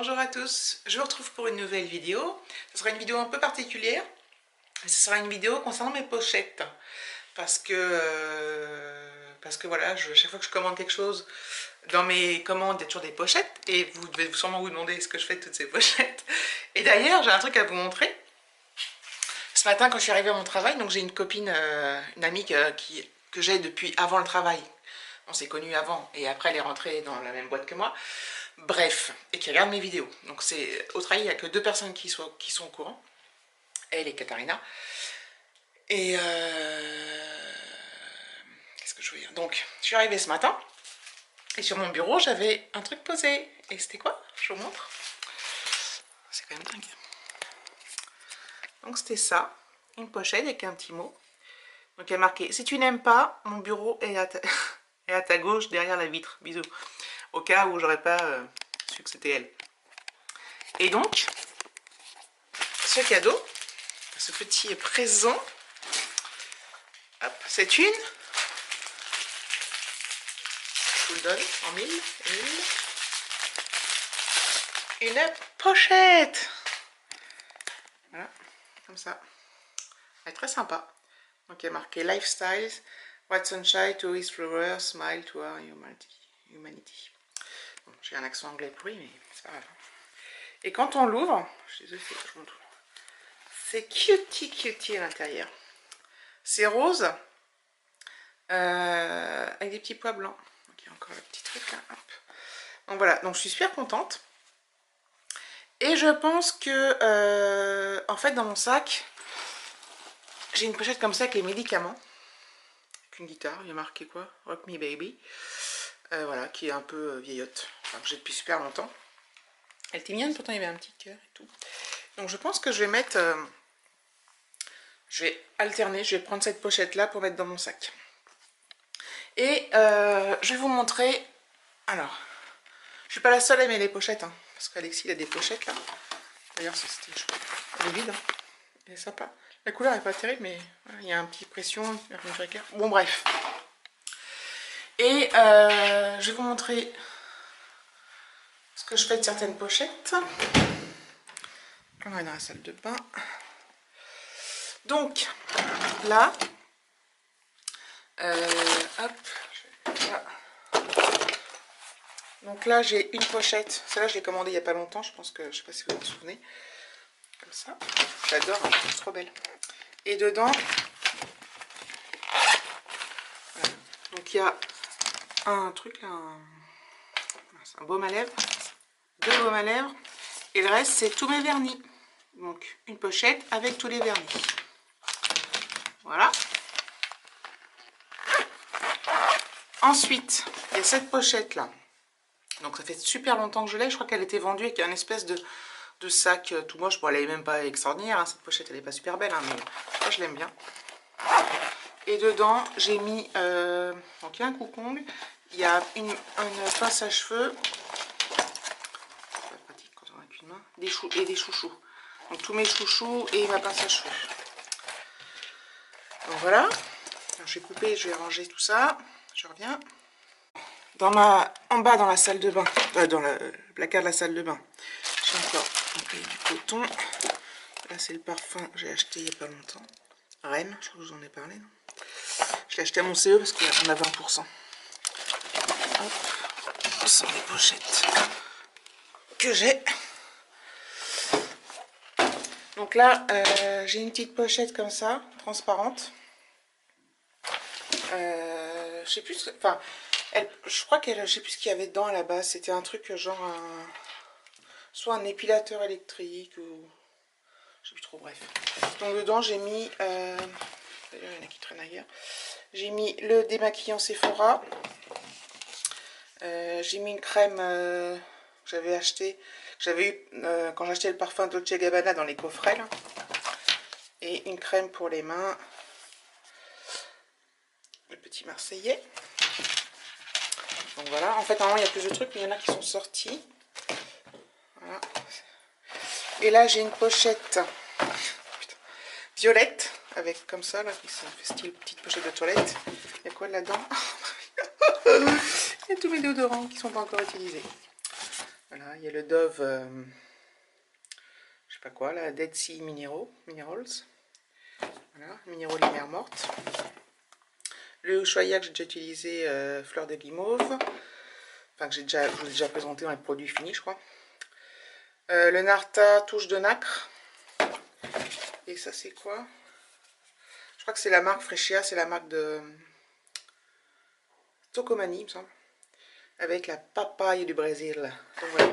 Bonjour à tous, je vous retrouve pour une nouvelle vidéo. Ce sera une vidéo un peu particulière. Ce sera une vidéo concernant mes pochettes. Parce que voilà, chaque fois que je commande quelque chose, dans mes commandes, il y a toujours des pochettes. Et vous devez sûrement vous demander ce que je fais de toutes ces pochettes. Et d'ailleurs, j'ai un truc à vous montrer. Ce matin, quand je suis arrivée à mon travail, donc j'ai une copine, une amie que j'ai depuis avant le travail. On s'est connus avant et après elle est rentrée dans la même boîte que moi. Bref, et qui regarde mes vidéos. Donc c'est au travail, il n'y a que deux personnes qui sont au courant. Elle et Katharina. Et qu'est-ce que je veux dire? Donc, je suis arrivée ce matin. Et sur mon bureau, j'avais un truc posé. Et c'était quoi? Je vous montre. C'est quand même dingue. Donc c'était ça. Une pochette avec un petit mot. Donc il y a marqué: si tu n'aimes pas, mon bureau est à ta gauche derrière la vitre. Bisous. Au cas où j'aurais pas su que c'était elle. Et donc, ce cadeau, ce petit présent, c'est une, je vous le donne en mille, une pochette. Voilà, comme ça. Elle est très sympa. Donc il y a marqué Lifestyles, What Sunshine to His Flowers, Smile to Our Humanity. Bon, j'ai un accent anglais pourri, mais c'est pas grave. Et quand on l'ouvre, je suis désolée, je vous montre. C'est cutie à l'intérieur. C'est rose, avec des petits pois blancs. Donc il y a encore le petit truc là. Hop. Donc voilà, donc je suis super contente. Et je pense que, en fait, dans mon sac, j'ai une pochette comme ça avec les médicaments. Avec une guitare, il y a marqué quoi? Rock Me Baby. Voilà, qui est un peu vieillotte. Enfin, que j'ai depuis super longtemps. Elle était mignonne, pourtant il y avait un petit cœur et tout. Donc je pense que je vais mettre... je vais alterner, je vais prendre cette pochette là pour mettre dans mon sac. Et je vais vous montrer... Alors, je suis pas la seule à aimer les pochettes, hein, parce qu'Alexis il a des pochettes là. D'ailleurs c'était chouette. Elle est vide, hein. Elle est sympa. La couleur est pas terrible, mais voilà, il y a un petit pression, bon bref. Et je vais vous montrer ce que je fais de certaines pochettes. On va dans la salle de bain. Donc là, hop, voilà. Donc là j'ai une pochette. Celle-là je l'ai commandée il n'y a pas longtemps. Je pense que, je sais pas si vous vous souvenez. Comme ça. J'adore, hein, c'est trop belle. Et dedans, voilà. Donc il y a un truc là, un baume à lèvres, deux baumes à lèvres, et le reste c'est tous mes vernis. Donc une pochette avec tous les vernis. Voilà. Ensuite, il y a cette pochette là. Donc ça fait super longtemps que je l'ai. Je crois qu'elle était vendue avec un espèce de sac tout moche. Bon, elle n'est même pas extraordinaire, hein. Cette pochette elle n'est pas super belle, hein, mais moi je l'aime bien. Et dedans j'ai mis donc il y a un coucong, il y a une pince à cheveux, c'est pas pratique quand on n'a qu'une main, des chouchous. Donc tous mes chouchous et ma pince à cheveux. Donc voilà. Alors, je vais couper, je vais ranger tout ça. Je reviens. En bas dans la salle de bain, dans le placard de la salle de bain, j'ai encore du coton. Là c'est le parfum que j'ai acheté il n'y a pas longtemps. Rennes, je crois que je vous en ai parlé. Non, je l'ai acheté à mon CE parce qu'on a 20%. Hop, ce sont les pochettes que j'ai. Donc là, j'ai une petite pochette comme ça, transparente. Je sais plus, enfin, je crois qu'elle, je sais plus ce qu'il y avait dedans à la base. C'était un truc genre soit un épilateur électrique ou je sais plus trop, bref. Donc dedans j'ai mis, d'ailleurs il y en a qui traînent ailleurs. J'ai mis le démaquillant Sephora. J'ai mis une crème que j'avais acheté, j'avais eu quand j'achetais le parfum Dolce & Gabbana dans les coffrets là. Et une crème pour les mains, le petit Marseillais. Donc voilà, en fait normalement il y a plus de trucs, mais il y en a qui sont sortis. Voilà. Et là j'ai une pochette violette avec comme ça là, qui fait style petite pochette de toilette. Il y a quoi là-dedans? Il y a tous mes déodorants qui ne sont pas encore utilisés. Voilà, il y a le Dove, je sais pas quoi, là, Dead Sea Minerals. Voilà, minéraux les mers mortes. Le Ushuaïa que j'ai déjà utilisé, fleur de guimauve. Enfin, que je vous ai déjà présenté dans les produits finis, je crois. Le Narta touche de nacre. Et ça, c'est quoi? Je crois que c'est la marque Freschia, c'est la marque de Tocomani, il me semble. Avec la papaye du Brésil. Donc voilà.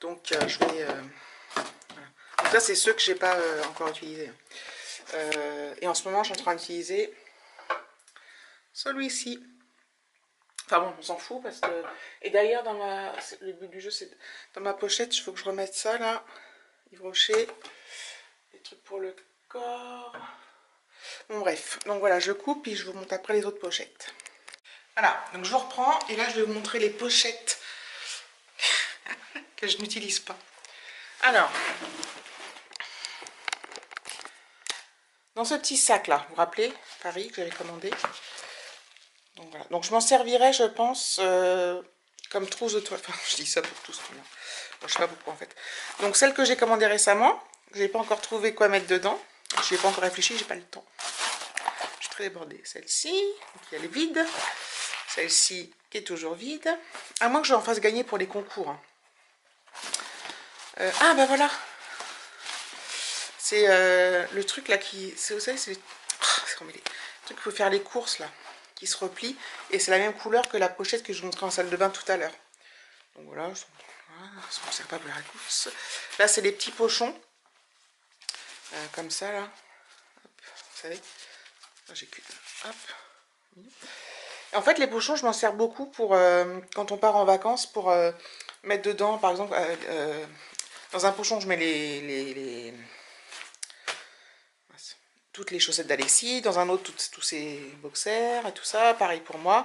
Donc je vais... voilà. Donc ça, c'est ceux que j'ai pas encore utilisés. Et en ce moment, je suis en train d'utiliser celui-ci. Enfin bon, on s'en fout parce que... Et d'ailleurs, dans ma... le but du jeu, c'est... Dans ma pochette, il faut que je remette ça, là. Yves Rocher. Des trucs pour le corps. Bon, bref. Donc voilà, je coupe et je vous montre après les autres pochettes. Voilà, donc je vous reprends. Et là, je vais vous montrer les pochettes que je n'utilise pas. Alors... Dans ce petit sac là, vous vous rappelez, Paris, que j'avais commandé. Donc voilà. Donc je m'en servirai, je pense, comme trousse de toilette. Enfin, je dis ça pour tous. Bon, je sais pas pourquoi en fait. Donc celle que j'ai commandée récemment, je n'ai pas encore trouvé quoi mettre dedans. Je n'ai pas encore réfléchi, j'ai pas le temps. Je suis très débordée. Celle-ci, elle est vide. Celle-ci qui est toujours vide. À moins que je en fasse gagner pour les concours. Hein. Ah ben voilà. C'est le truc là qui... Vous savez, c'est... Oh, le truc qu'il faut faire les courses là. Qui se replie. Et c'est la même couleur que la pochette que je vous montrais en salle de bain tout à l'heure. Donc voilà, ça ne me sert pas pour la course. Là, c'est les petits pochons. Comme ça là. Hop, vous savez. J'ai qu'une. Hop. Et en fait, les pochons, je m'en sers beaucoup pour quand on part en vacances pour mettre dedans, par exemple, dans un pochon, je mets toutes les chaussettes d'Alexis, dans un autre, tous ses boxers et tout ça, pareil pour moi.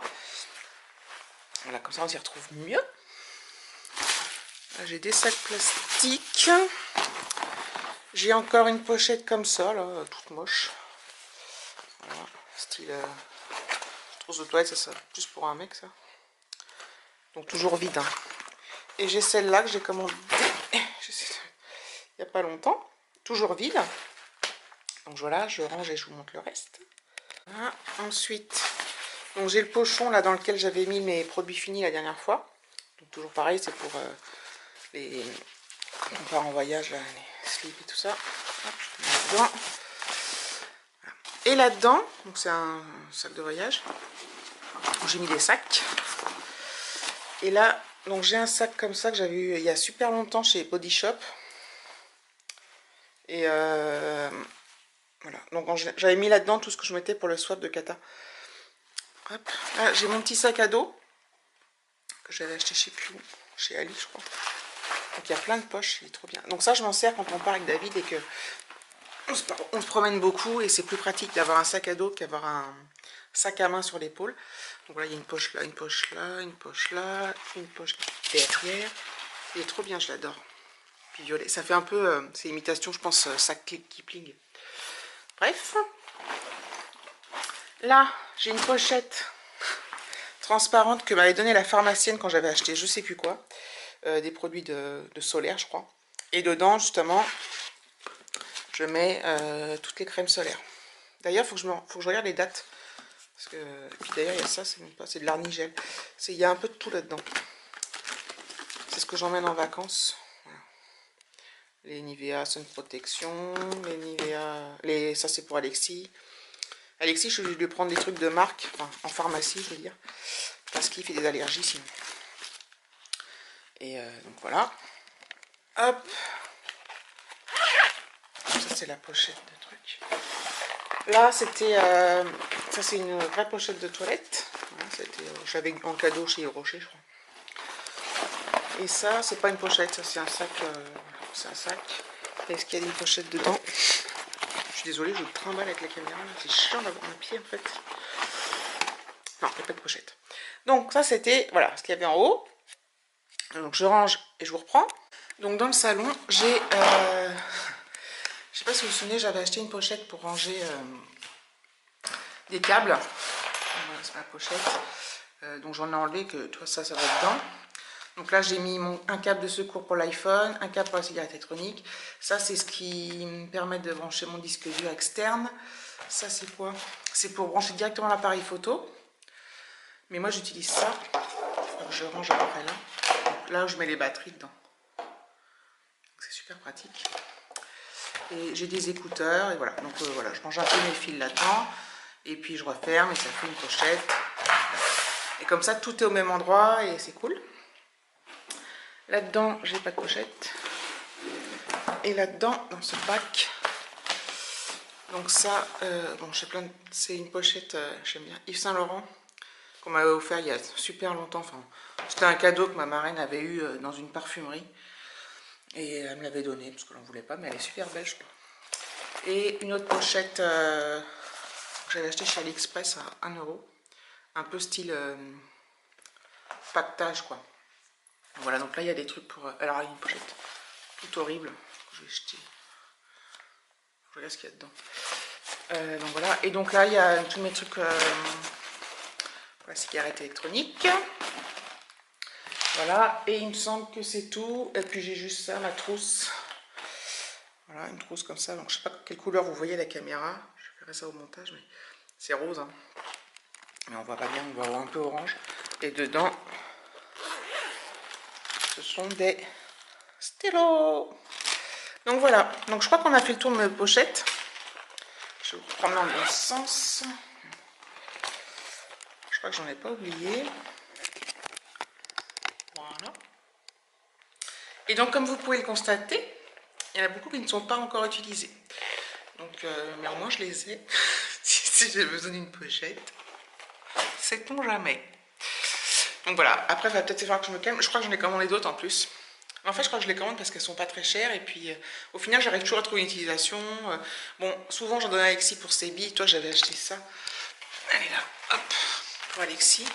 Voilà, comme ça, on s'y retrouve mieux. J'ai des sacs plastiques. J'ai encore une pochette comme ça, là, toute moche. Voilà, style trousse de toilette, ça c'est plus pour un mec, ça. Donc toujours vide. Hein. Et j'ai celle-là que j'ai commandée il n'y a pas longtemps. Toujours vide. Donc voilà, je range et je vous montre le reste. Voilà. Ensuite, j'ai le pochon là dans lequel j'avais mis mes produits finis la dernière fois. Donc toujours pareil, c'est pour les... Quand on part en voyage, là, les slips et tout ça. Hop, et là-dedans, donc c'est un sac de voyage, où j'ai mis des sacs. Et là, donc j'ai un sac comme ça que j'avais eu il y a super longtemps chez Body Shop. Et voilà, donc j'avais mis là-dedans tout ce que je mettais pour le swap de Kata. Hop, là j'ai mon petit sac à dos que j'avais acheté chez plus où, chez Ali je crois. Donc il y a plein de poches, il est trop bien. Donc ça je m'en sers quand on part avec David et que on se promène beaucoup et c'est plus pratique d'avoir un sac à dos qu'avoir un sac à main sur l'épaule. Donc voilà, il y a une poche là, une poche là, une poche là, une poche derrière. Il est trop bien, je l'adore. Puis violet, ça fait un peu, c'est imitation je pense, sac Kipling. Bref. Là, j'ai une pochette transparente que m'avait donnée la pharmacienne quand j'avais acheté je sais plus quoi. Des produits de solaire, je crois. Et dedans, justement, je mets toutes les crèmes solaires. D'ailleurs, faut que je regarde les dates. Parce que, et puis d'ailleurs, il y a ça, c'est de l'arnigel. Il y a un peu de tout là-dedans. C'est ce que j'emmène en vacances. Voilà. Les Nivea Sun Protection, les Nivea... ça, c'est pour Alexis. Alexis, je vais lui prendre des trucs de marque, enfin, en pharmacie, je veux dire. Parce qu'il fait des allergies, sinon. Et donc voilà. Hop. Ça, c'est la pochette de trucs. Là, c'était... ça, c'est une vraie pochette de toilette. Voilà, j'avais en cadeau chez Rocher, je crois. Et ça, c'est pas une pochette, ça, c'est un sac. C'est un sac. Est-ce qu'il y a une pochette dedans? Je suis désolée, je trimballe avec la caméra. C'est chiant d'avoir un pied, en fait. Non, il n'y a pas de pochette. Donc, ça, c'était... Voilà, ce qu'il y avait en haut. Donc, je range et je vous reprends. Donc, dans le salon, j'ai... je sais pas si vous vous souvenez, j'avais acheté une pochette pour ranger des câbles. Voilà, c'est ma pochette. Donc j'en ai enlevé que tout ça, ça va dedans. Donc là, j'ai mis un câble de secours pour l'iPhone, un câble pour la cigarette électronique. Ça, c'est ce qui me permet de brancher mon disque dur externe. Ça, c'est quoi? C'est pour brancher directement l'appareil photo. Mais moi, j'utilise ça. Donc, je range à peu près là. Donc, là où je mets les batteries dedans. C'est super pratique. Et j'ai des écouteurs. Et voilà. Donc voilà, je range un peu mes fils là-dedans. Et puis, je referme et ça fait une pochette. Et comme ça, tout est au même endroit et c'est cool. Là-dedans, j'ai pas de pochette. Et là-dedans, dans ce bac, donc ça, bon, c'est une pochette, j'aime bien, Yves Saint Laurent, qu'on m'avait offert il y a super longtemps. Enfin, c'était un cadeau que ma marraine avait eu dans une parfumerie. Et elle me l'avait donné, parce que l'on voulait pas, mais elle est super belle, je trouve. Et une autre pochette que j'avais acheté chez AliExpress à 1 €. Un peu style pactage, quoi. Voilà, donc là, il y a des trucs pour... alors, il y a une pochette toute horrible. Je vais jeter. Je regarde ce qu'il y a dedans. Donc voilà. Et donc là, il y a tous mes trucs pour la cigarette électronique. Voilà. Et il me semble que c'est tout. Et puis j'ai juste ça, ma trousse. Voilà, une trousse comme ça. Donc je sais pas quelle couleur vous voyez la caméra. Je verrai ça au montage, mais c'est rose. Hein. Mais on voit pas bien, on va voir un peu orange. Et dedans, ce sont des stylos. Donc voilà, donc je crois qu'on a fait le tour de mes pochettes. Je vais vous reprendre dans le bon sens. Je crois que j'en ai pas oublié. Voilà. Et donc comme vous pouvez le constater, il y en a beaucoup qui ne sont pas encore utilisés. Donc, mais au moins je les ai. Si j'ai besoin d'une pochette, sait-on jamais. Donc voilà, après il va peut-être falloir que je me calme. Je crois que j'en ai commandé d'autres en plus. En fait, je crois que je les commande parce qu'elles sont pas très chères. Et puis, au final, j'arrive toujours à trouver une utilisation. Bon, souvent, j'en donne à Alexis pour ses billes. Toi, j'avais acheté ça. Allez là, hop, pour Alexis.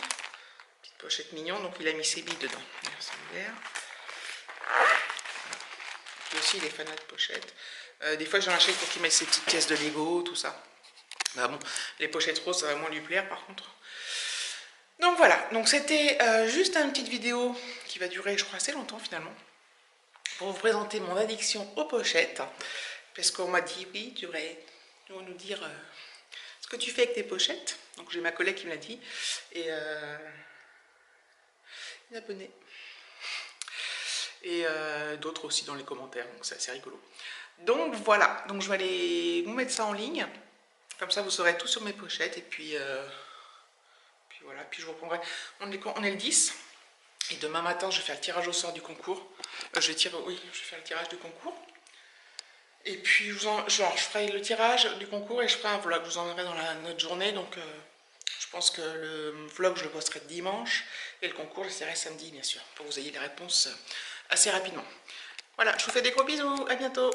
Petite pochette mignon. Donc, il a mis ses billes dedans. C'est vert. Lui aussi, il est fanat de pochettes. Des fois, j'en achète pour qu'il mette ses petites pièces de Lego, tout ça. Bah bon, les pochettes roses, ça va moins lui plaire, par contre. Donc voilà, donc c'était juste une petite vidéo qui va durer, je crois, assez longtemps finalement, pour vous présenter mon addiction aux pochettes, parce qu'on m'a dit, oui, tu devrais nous dire ce que tu fais avec tes pochettes. Donc j'ai ma collègue qui me l'a dit, et une abonnée, et d'autres aussi dans les commentaires, donc c'est assez rigolo. Donc voilà, donc je vais aller vous mettre ça en ligne, comme ça vous saurez tout sur mes pochettes, et puis voilà, puis je vous reprendrai, on est le 10, et demain matin je vais faire le tirage au sort du concours, je vais faire le tirage du concours, et puis je ferai le tirage du concours et je ferai un vlog, je vous enverrai dans notre journée, donc je pense que le vlog je le posterai dimanche, et le concours j'essaierai samedi bien sûr, pour que vous ayez les réponses assez rapidement. Voilà, je vous fais des gros bisous, à bientôt.